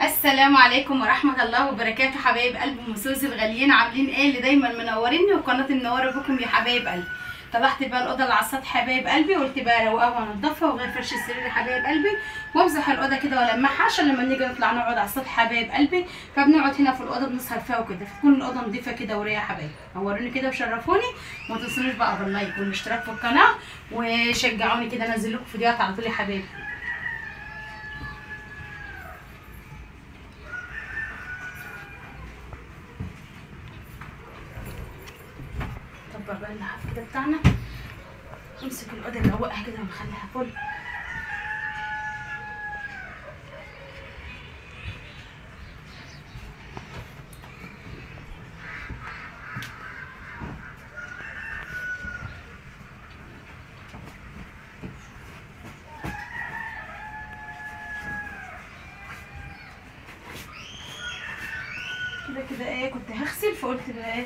السلام عليكم ورحمة الله وبركاته. حبايب قلب ام سوزي الغاليين، عاملين ايه؟ اللي دايما منوريني وقناة منورة بكم يا حبايب قلبي. طلعت بقى الاوضه اللي على السطح حبايب قلبي، قلت بقى اروقها وانضفها وغير فرش السرير يا حبايب قلبي، وامسح الاوضه كده والمعها عشان لما نيجي نطلع نقعد على السطح حبايب قلبي. فبنقعد هنا في الاوضه بنسهر فيها وكده، فتكون الاوضه نظيفه كده ورايقه يا حبايبي. نوروني كده وشرفوني، وما تنسونيش بقى باللايك والاشتراك في القناه، وشجعوني كده انزل لكم فيديوهات على طول يا حبايبي. طبق بقى اللحاف كده بتاعنا، نمسك الاوضه نروقها كده ونخليها فل. كده ايه، كنت هغسل فقلت بقى ايه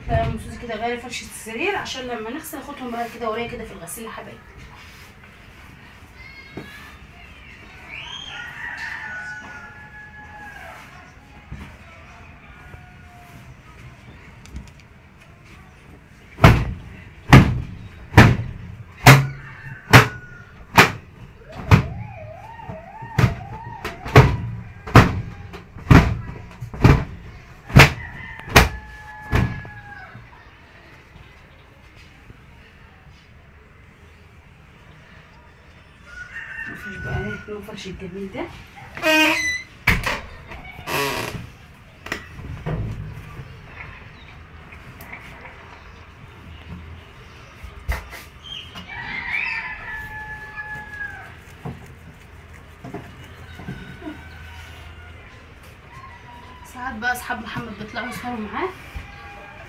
بقى مسوسي كده غير فرشه السرير عشان لما نغسل اخدهم بقى كده ورايا كده في الغسيل يا حبايبي. نفرش بقى ايه الفرش الجميل ده. ساعات بقى اصحاب محمد بيطلعوا يسهروا معاه،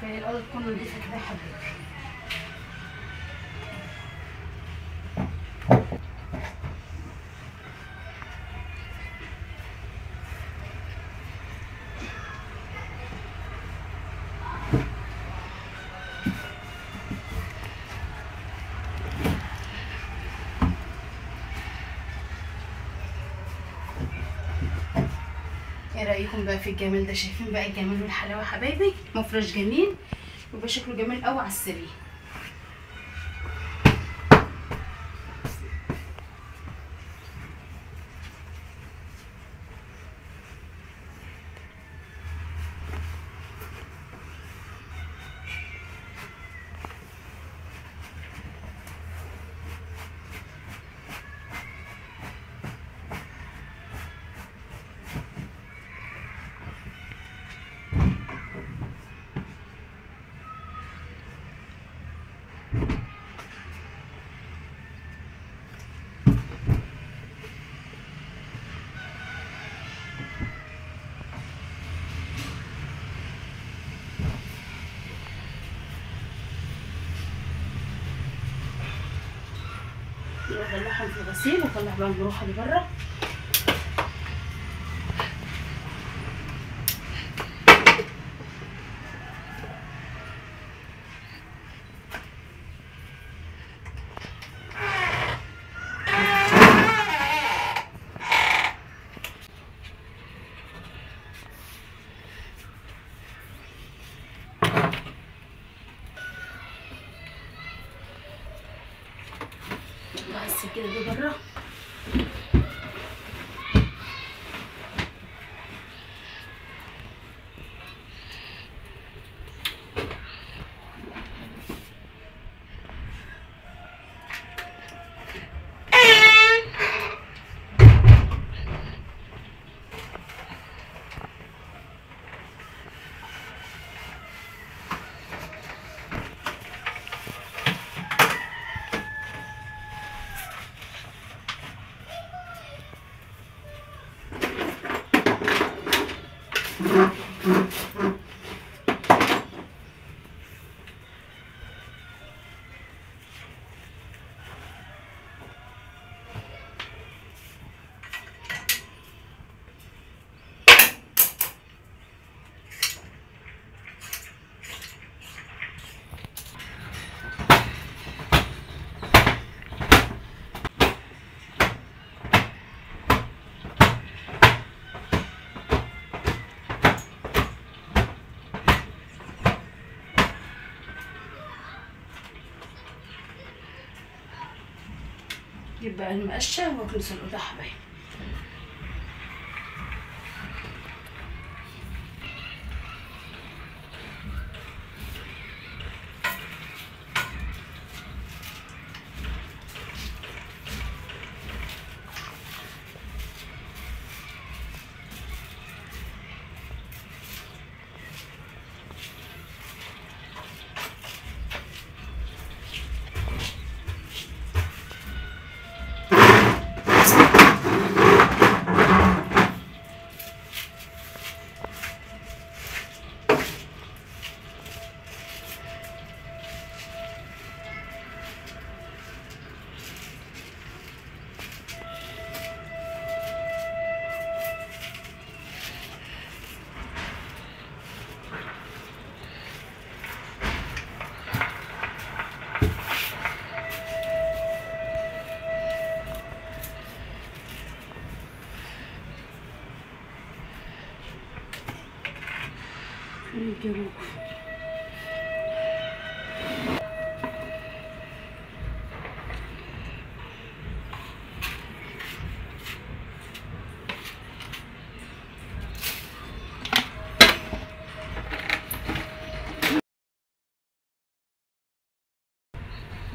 فالاوضه تكون نضيفه كده يا حبايبي. ايه رايكم بقى في الجمال ده؟ شايفين بقى الجمال والحلاوه يا حبايبي؟ مفرش جميل ويبقى شكله جميل قوي على السرير. اطلعهم في الغسيل واطلع بقى المروحه اللي بره. السكينه دي بره. هجيب بقى المقشه واكنس الاوضه يا حبايبي. الجروح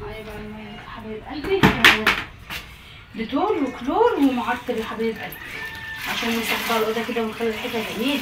معايا بقى الميه يا حبايب قلبي، ديتول وكلور ومعطر يا حبايب قلبي عشان نصفي الاوضه كده ونخلي ريحتها جميل.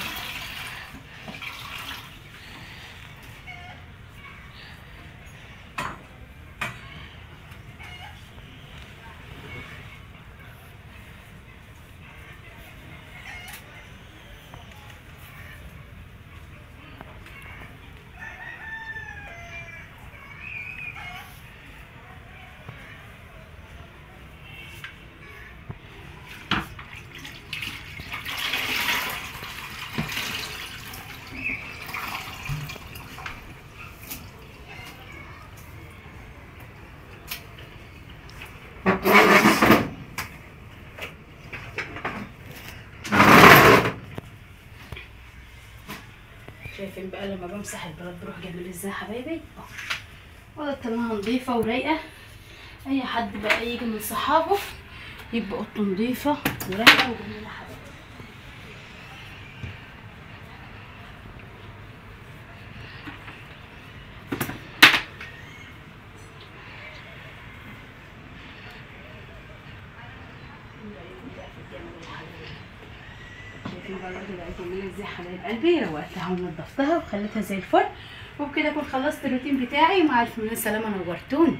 شايفين بقى لما بمسح البلد بروح جميل ازاي يا حبايبي؟ اوضه طلعها نظيفه ورايقه. اي حد بقى يجي من صحابه يبقى اوضته نظيفه ورايقه وجميله يا حبايبي. شايفين بقى الارض بقت جميله ازاي يا حبايب قلبي؟ روقتها ونضفتها وخليتها زي الفل. وبكده اكون خلصت الروتين بتاعي. مع الف من السلامه، نورتوني.